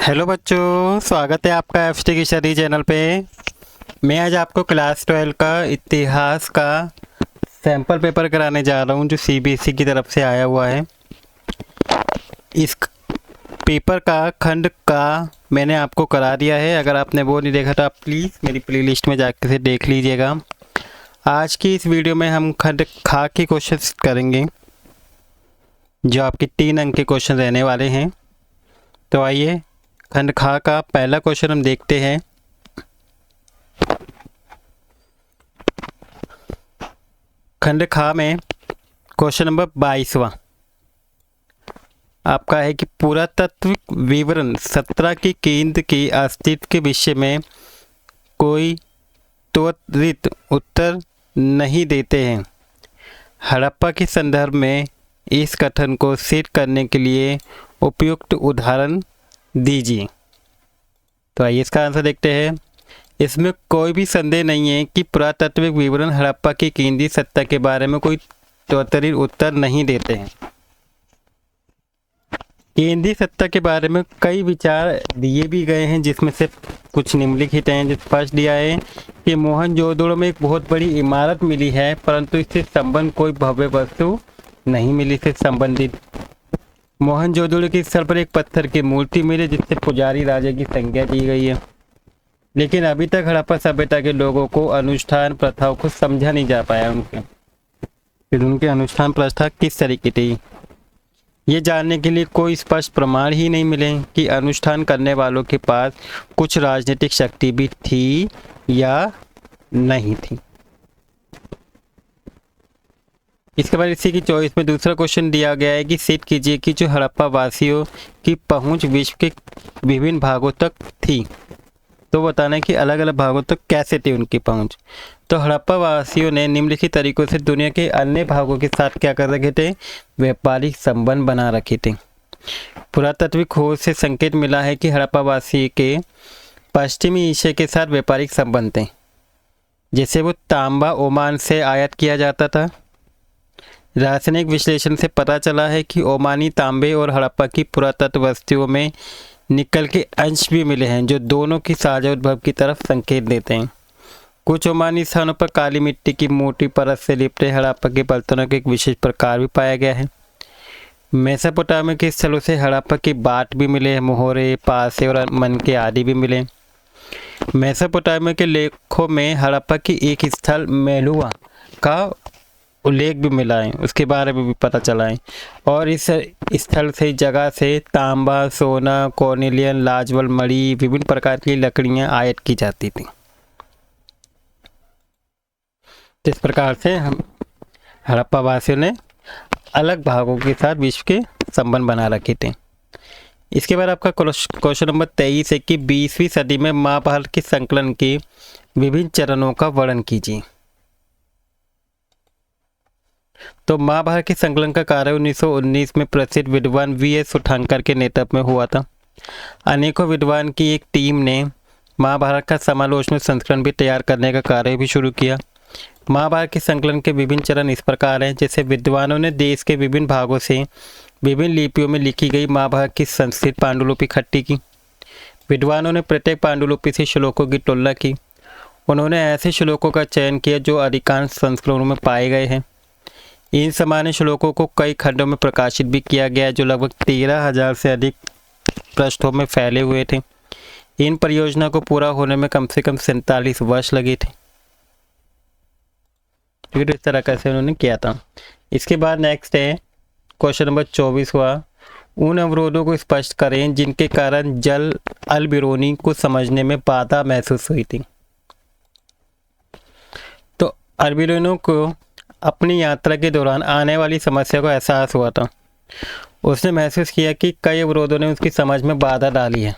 Hello बच्चों, स्वागत है आपका एफटी की स्टडी चैनल पे। मैं आज आपको क्लास 12 का इतिहास का सैम्पल पेपर कराने जा रहा हूँ जो सीबीएसई की तरफ से आया हुआ है। इस पेपर का खंड का मैंने आपको करा दिया है। अगर आपने वो नहीं देखा तो आप प्लीज़ मेरी प्लेलिस्ट में जाकर से देख लीजिएगा। आज की इस वीडियो में हम खंड खा के क्वेश्चन करेंगे जो आपके 3 अंक के क्वेश्चन रहने वाले हैं। तो आइए खंड खा का पहला क्वेश्चन हम देखते हैं। खंड खा में क्वेश्चन नंबर 22वां आपका है कि पुरातात्विक विवरण 17 की केंद्र के अस्तित्व के विषय में कोई त्वरित उत्तर नहीं देते हैं। हड़प्पा के संदर्भ में इस कथन को सिद्ध करने के लिए उपयुक्त उदाहरण दीजिए। तो आइए इसका आंसर देखते हैं। इसमें कोई भी संदेह नहीं है कि पुरातात्विक विवरण हड़प्पा की केंद्रीय सत्ता के बारे में कोई त्वरित उत्तर नहीं देते हैं। केंद्रीय सत्ता के बारे में कई विचार दिए भी गए हैं, जिसमें से कुछ निम्नलिखित हैं। जो फर्स्ट दिया है कि मोहनजोदड़ो में एक बहुत बड़ी इमारत मिली है, परंतु इससे संबंध कोई भव्य वस्तु नहीं मिली। इससे संबंधित मोहनजोदड़ो के स्थल पर एक पत्थर की मूर्ति मिली जिससे पुजारी राजा की संज्ञा दी गई है, लेकिन अभी तक हड़प्पा सभ्यता के लोगों को अनुष्ठान प्रथाओं को समझा नहीं जा पाया। उनके अनुष्ठान प्रथा किस तरीके थी, ये जानने के लिए कोई स्पष्ट प्रमाण ही नहीं मिले कि अनुष्ठान करने वालों के पास कुछ राजनीतिक शक्ति भी थी या नहीं थी। इसके बाद इसी की चॉइस में दूसरा क्वेश्चन दिया गया है कि सिद्ध कीजिए कि जो हड़प्पा वासियों की पहुंच विश्व के विभिन्न भागों तक थी। तो बताना है कि अलग अलग भागों तक कैसे थी उनकी पहुंच। तो हड़प्पा वासियों ने निम्नलिखित तरीकों से दुनिया के अन्य भागों के साथ क्या कर रखे थे, व्यापारिक संबंध बना रखे थे। पुरातात्विक खोज से संकेत मिला है कि हड़प्पा वासी के पश्चिमी एशिया के साथ व्यापारिक संबंध थे, जैसे वो तांबा ओमान से आयात किया जाता था। रासायनिक विश्लेषण से पता चला है कि ओमानी तांबे और हड़प्पा की पुरातत्व वस्तुओं में निकल के अंश भी मिले हैं, जो दोनों की साझा उद्भव की तरफ संकेत देते हैं। कुछ ओमानी स्थानों पर काली मिट्टी की मोटी परत से लिपटे हड़प्पा के बर्तनों के एक विशेष प्रकार भी पाया गया है। मेसोपोटामिया के स्थलों से हड़प्पा के बाट भी मिले, मोहरे, पासे और मनके आदि भी मिले। मेसोपोटामिया के लेखों में हड़प्पा की एक स्थल मेलुआ का उल्लेख भी मिला है, उसके बारे में भी पता चला है। और इस स्थल से जगह से तांबा, सोना, कॉर्नेलियन, लाजवल मणि, विभिन्न प्रकार की लकड़ियां आयात की जाती थी। इस प्रकार से हम हड़प्पा वासियों ने अलग भागों के साथ विश्व के संबंध बना रखे थे। इसके बाद आपका क्वेश्चन नंबर 23 है कि 20वीं सदी में महाभारत के संकलन के विभिन्न चरणों का वर्णन कीजिए। तो महाभारत के संकलन का कार्य 1919 में प्रसिद्ध विद्वान वीएस सुठांकर के नेतृत्व में हुआ था। अनेकों विद्वान की एक टीम ने महाभारत का समालोचना संस्करण भी तैयार करने का कार्य भी शुरू किया। महाभारत के संकलन के विभिन्न चरण इस प्रकार हैं, जैसे विद्वानों ने देश के विभिन्न भागों से विभिन्न लिपियों में लिखी गई महाभारत की संस्कृत पांडुलिपि इकट्ठी की। विद्वानों ने प्रत्येक पांडुलिपि से श्लोकों की तुलना की। उन्होंने ऐसे श्लोकों का चयन किया जो अधिकांश संस्करणों में पाए गए हैं। इन सामान्य श्लोकों को कई खंडों में प्रकाशित भी किया गया, जो लगभग 13,000 से अधिक पृष्ठों में फैले हुए थे। इन परियोजना को पूरा होने में कम से कम 47 वर्ष लगे थे। तो इस तरह कैसे उन्होंने किया था। इसके बाद नेक्स्ट है क्वेश्चन नंबर 24वां, उन अवरोधों को स्पष्ट करें जिनके कारण जल अल-बिरूनी को समझने में बाधा महसूस हुई थी। तो अल-बिरूनी को अपनी यात्रा के दौरान आने वाली समस्या को एहसास हुआ था। उसने महसूस किया कि कई अवरोधों ने उसकी समझ में बाधा डाली है।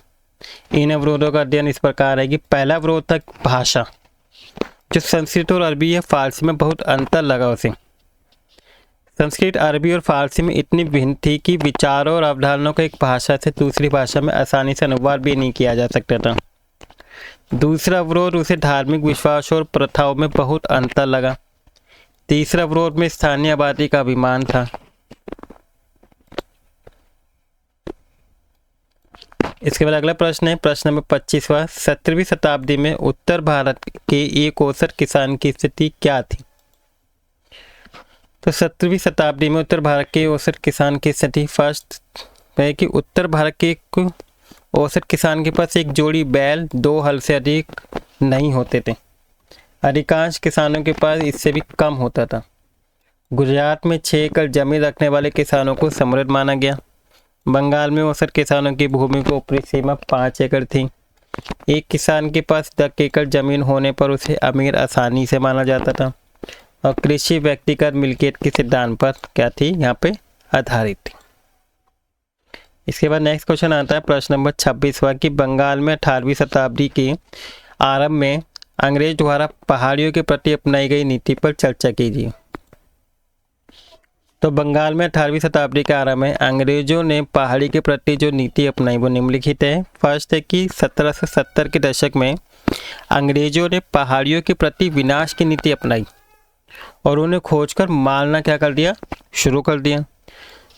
इन अवरोधों का अध्ययन इस प्रकार है कि पहला अवरोध था भाषा, जो संस्कृत और अरबी या फारसी में बहुत अंतर लगा उसे। संस्कृत, अरबी और फारसी में इतनी भिन्न थी कि विचारों और अवधारणाओं को एक भाषा से दूसरी भाषा में आसानी से अनुवाद भी नहीं किया जा सकता था। दूसरा अवरोध उसे धार्मिक विश्वास और प्रथाओं में बहुत अंतर लगा। तीसरा अवरोध में स्थानीय आबादी का अभिमान था। इसके बाद अगला प्रश्न है प्रश्न नंबर 25वां। 17वीं शताब्दी में उत्तर भारत के एक औसत किसान की स्थिति क्या थी? तो 17वीं शताब्दी में उत्तर भारत के औसत किसान की स्थिति फर्स्ट है कि उत्तर भारत के एक औसत किसान के पास एक जोड़ी बैल 2 हल से अधिक नहीं होते थे। अधिकांश किसानों के पास इससे भी कम होता था। गुजरात में 6 एकड़ जमीन रखने वाले किसानों को समृद्ध माना गया। बंगाल में औसत किसानों की भूमि की ऊपरी सीमा 5 एकड़ थी। एक किसान के पास 10 एकड़ जमीन होने पर उसे अमीर आसानी से माना जाता था और कृषि व्यक्तिगत मिल्कियत के सिद्धांत पर क्या थी यहाँ पे आधारित थी। इसके बाद नेक्स्ट क्वेश्चन आता है प्रश्न नंबर 26वां कि बंगाल में 18वीं शताब्दी के आरंभ में अंग्रेज द्वारा पहाड़ियों के प्रति अपनाई गई नीति पर चर्चा कीजिए। तो बंगाल में 18वीं शताब्दी के आरंभ में अंग्रेजों ने पहाड़ी के प्रति जो नीति अपनाई वो निम्नलिखित है। फर्स्ट है कि 1770 के दशक में अंग्रेजों ने पहाड़ियों के प्रति विनाश की नीति अपनाई और उन्हें खोजकर मारना क्या कर दिया, शुरू कर दिया।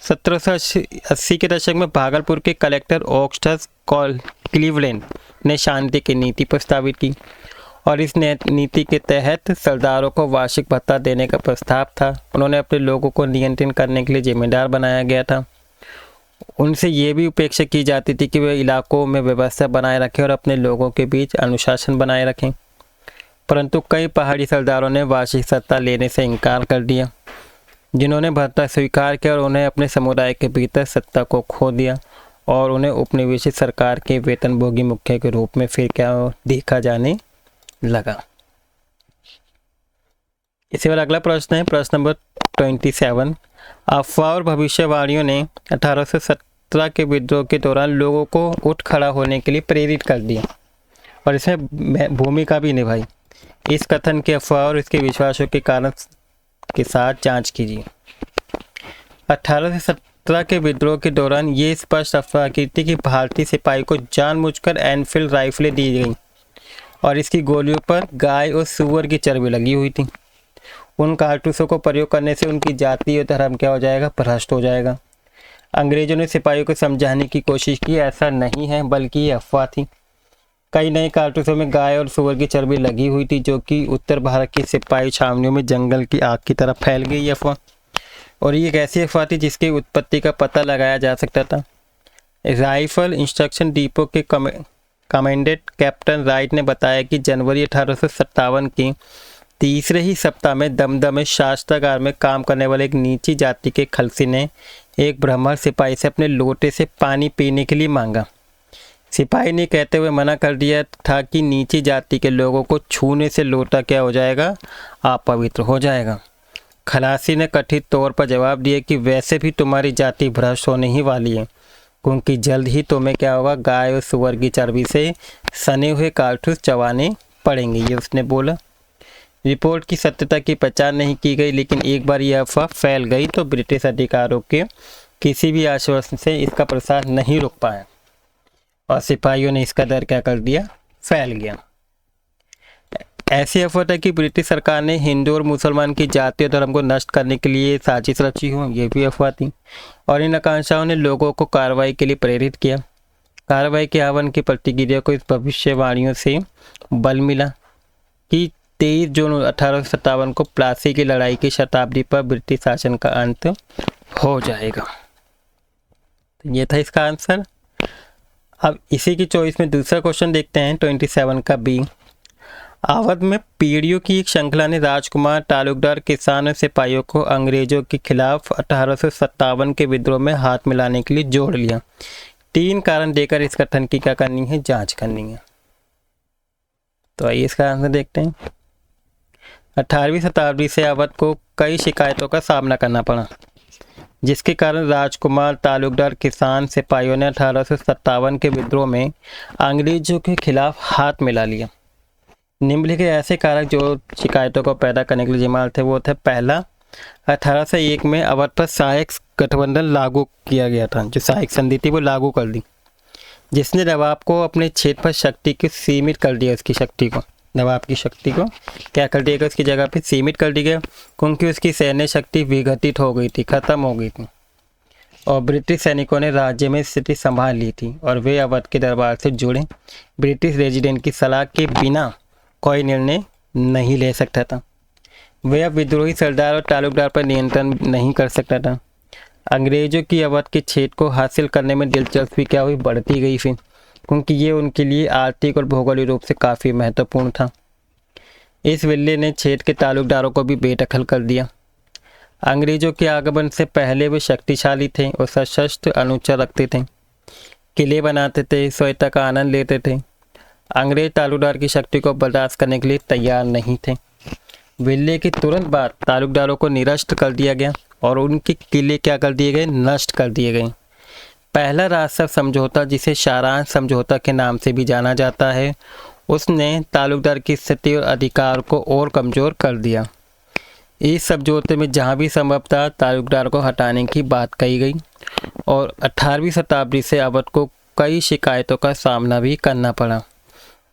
1780 के दशक में भागलपुर के कलेक्टर ऑगस्टस क्लीवलैंड ने शांति की नीति प्रस्तावित की और इस नीति के तहत सरदारों को वार्षिक भत्ता देने का प्रस्ताव था। उन्होंने अपने लोगों को नियंत्रण करने के लिए जिम्मेदार बनाया गया था। उनसे ये भी अपेक्षा की जाती थी कि वे इलाकों में व्यवस्था बनाए रखें और अपने लोगों के बीच अनुशासन बनाए रखें। परंतु कई पहाड़ी सरदारों ने वार्षिक सत्ता लेने से इनकार कर दिया। जिन्होंने भत्ता स्वीकार किया और उन्हें अपने समुदाय के भीतर सत्ता को खो दिया और उन्हें उपनिवेशित सरकार के वेतनभोगी मुखिया के रूप में फिर क्या देखा जाने लगा। इसके बाद अगला प्रश्न है प्रश्न नंबर 27। अफवाह और भविष्यवाणियों ने 1817 के विद्रोह के दौरान लोगों को उठ खड़ा होने के लिए प्रेरित कर दिया और इसमें भूमिका भी निभाई। इस कथन के अफवाह और इसके विश्वासों के कारण के साथ जांच कीजिए। 1817 के विद्रोह के दौरान ये स्पष्ट अफवाह की थी कि भारतीय सिपाही को जानबूझकर एनफील्ड राइफलें दी गई और इसकी गोलियों पर गाय और सूअर की चर्बी लगी हुई थी। उन कारतूसों को प्रयोग करने से उनकी जाति और धर्म क्या हो जाएगा, भ्रष्ट हो जाएगा। अंग्रेजों ने सिपाहियों को समझाने की कोशिश की ऐसा नहीं है बल्कि ये अफवाह थी। कई नए कारतूसों में गाय और सूअर की चर्बी लगी हुई थी जो कि उत्तर भारत की सिपाही छावनियों में जंगल की आग की तरह फैल गई अफवाह। और ये एक ऐसी अफवाह थी जिसकी उत्पत्ति का पता लगाया जा सकता था। राइफल इंस्ट्रक्शन डिपो के कमांडेंट कैप्टन राइट ने बताया कि जनवरी 1857 के तीसरे ही सप्ताह में दमदमे शास्त्रागार में काम करने वाले एक नीची जाति के खलसी ने एक ब्राह्मण सिपाही से अपने लोटे से पानी पीने के लिए मांगा। सिपाही ने कहते हुए मना कर दिया था कि नीची जाति के लोगों को छूने से लोटा क्या हो जाएगा, अपवित्र हो जाएगा। खलासी ने कथित तौर पर जवाब दिया कि वैसे भी तुम्हारी जाति भ्रष्ट होने ही वाली है क्योंकि जल्द ही तुम्हें क्या होगा, गाय और सुअर की चर्बी से सने हुए कारतूस चबाने पड़ेंगे, ये उसने बोला। रिपोर्ट की सत्यता की पहचान नहीं की गई लेकिन एक बार यह अफवाह फैल गई तो ब्रिटिश अधिकारियों के किसी भी आश्वासन से इसका प्रसार नहीं रोक पाया और सिपाहियों ने इसका डर क्या कर दिया, फैल गया। ऐसी अफवाह है कि ब्रिटिश सरकार ने हिंदू और मुसलमान की जाति और धर्म को नष्ट करने के लिए साजिश रची हो, ये भी अफवाह थी। और इन आकांक्षाओं ने लोगों को कार्रवाई के लिए प्रेरित किया। कार्रवाई के आह्वान की प्रतिक्रिया को इस भविष्यवाणियों से बल मिला कि 23 जून 1857 को प्लासी की लड़ाई की शताब्दी पर ब्रिटिश शासन का अंत हो जाएगा। तो ये था इसका आंसर। अब इसी की चॉइस में दूसरा क्वेश्चन देखते हैं 27 का बी। अवध में पीढ़ियों की एक श्रृंखला ने राजकुमार, तालुकदार, किसान और सिपाहियों को अंग्रेजों के खिलाफ 1857 के विद्रोह में हाथ मिलाने के लिए जोड़ लिया। 3 कारण देकर इस कथन की क्या करनी है, जांच करनी है। तो आइए इसका आंसर देखते हैं। 18वीं शताब्दी से अवध को कई शिकायतों का सामना करना पड़ा जिसके कारण राजकुमार, तालुकदार, किसान, सिपाहियों ने 1857 के विद्रोह में अंग्रेजों के खिलाफ हाथ मिला लिया। निम्नलिखित ऐसे कारक जो शिकायतों को पैदा करने के लिए जिम्मेदार थे वो थे, पहला, 1801 में अवध पर सहायक गठबंधन लागू किया गया था। जो सहायक संधि थी वो लागू कर दी जिसने नवाब को अपने क्षेत्र पर शक्ति को सीमित कर दिया। उसकी शक्ति को, नवाब की शक्ति को क्या कर दिया गया, उसकी जगह पे सीमित कर दिया गया क्योंकि उसकी सैन्य शक्ति विघटित हो गई थी, खत्म हो गई थी। और ब्रिटिश सैनिकों ने राज्य में स्थिति संभाल ली थी और वे अवध के दरबार से जुड़े ब्रिटिश रेजिडेंट की सलाह के बिना कोई निर्णय नहीं ले सकता था। वे अब विद्रोही सरदार और तालुकदार पर नियंत्रण नहीं कर सकता था। अंग्रेजों की अवध के क्षेत्र को हासिल करने में दिलचस्पी क्या हुई, बढ़ती गई थी, क्योंकि ये उनके लिए आर्थिक और भौगोलिक रूप से काफ़ी महत्वपूर्ण था। इस विल्ले ने क्षेत्र के तालुकदारों को भी बेदखल कर दिया। अंग्रेजों के आगमन से पहले वे शक्तिशाली थे और सशस्त्र अनुचर रखते थे, किले बनाते थे, स्वायत्तता का आनंद लेते थे। अंग्रेज तालुकदार की शक्ति को बर्दाश्त करने के लिए तैयार नहीं थे। विल्ले के तुरंत बाद तालुकदारों को निरस्त कर दिया गया और उनके किले क्या कर दिए गए, नष्ट कर दिए गए। पहला राजसर समझौता, जिसे सारांश समझौता के नाम से भी जाना जाता है, उसने तालुकदार की स्थिति और अधिकार को और कमज़ोर कर दिया। इस समझौते में जहाँ भी संभव था तालुकदार को हटाने की बात कही गई और 18वीं शताब्दी से अवध को कई शिकायतों का सामना भी करना पड़ा,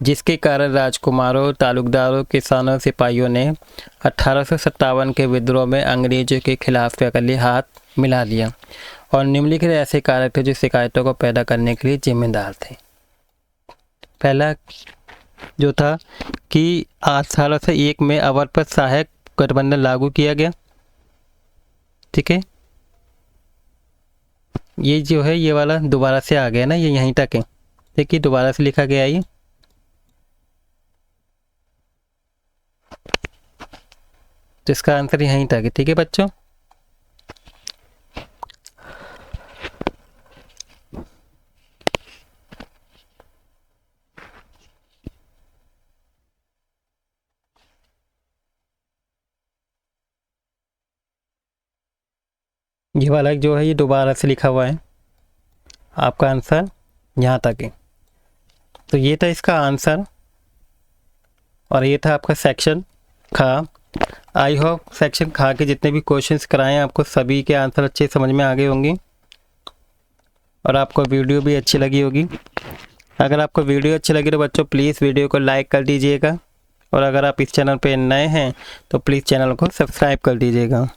जिसके कारण राजकुमारों, तालुकदारों, किसानों, सिपाहियों ने 1857 के विद्रोह में अंग्रेजों के खिलाफ क्या कर लिया, हाथ मिला लिया। और निम्नलिखित ऐसे कारक थे जो शिकायतों को पैदा करने के लिए जिम्मेदार थे। पहला जो था कि 1801 में अवध पर सहायक गठबंधन लागू किया गया। ठीक है, ये जो है ये वाला दोबारा से आ गया ना, ये यहीं तक है। देखिए दोबारा से लिखा गया ये, तो इसका आंसर यहीं तक है। ठीक है बच्चों, ये वाला जो है ये दोबारा से लिखा हुआ है। आपका आंसर यहाँ तक है। तो ये था इसका आंसर और ये था आपका सेक्शन खा। आई होप सेक्शन खा के जितने भी क्वेश्चंस कराएं आपको सभी के आंसर अच्छे समझ में आ गए होंगे और आपको वीडियो भी अच्छी लगी होगी। अगर आपको वीडियो अच्छी लगी तो बच्चों प्लीज़ वीडियो को लाइक कर दीजिएगा और अगर आप इस चैनल पे नए हैं तो प्लीज़ चैनल को सब्सक्राइब कर दीजिएगा।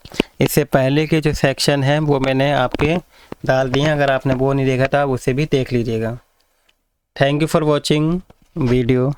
इससे पहले के जो सेक्शन हैं वो मैंने आपके डाल दिए हैं, अगर आपने वो नहीं देखा था उसे भी देख लीजिएगा। Thank you for watching video.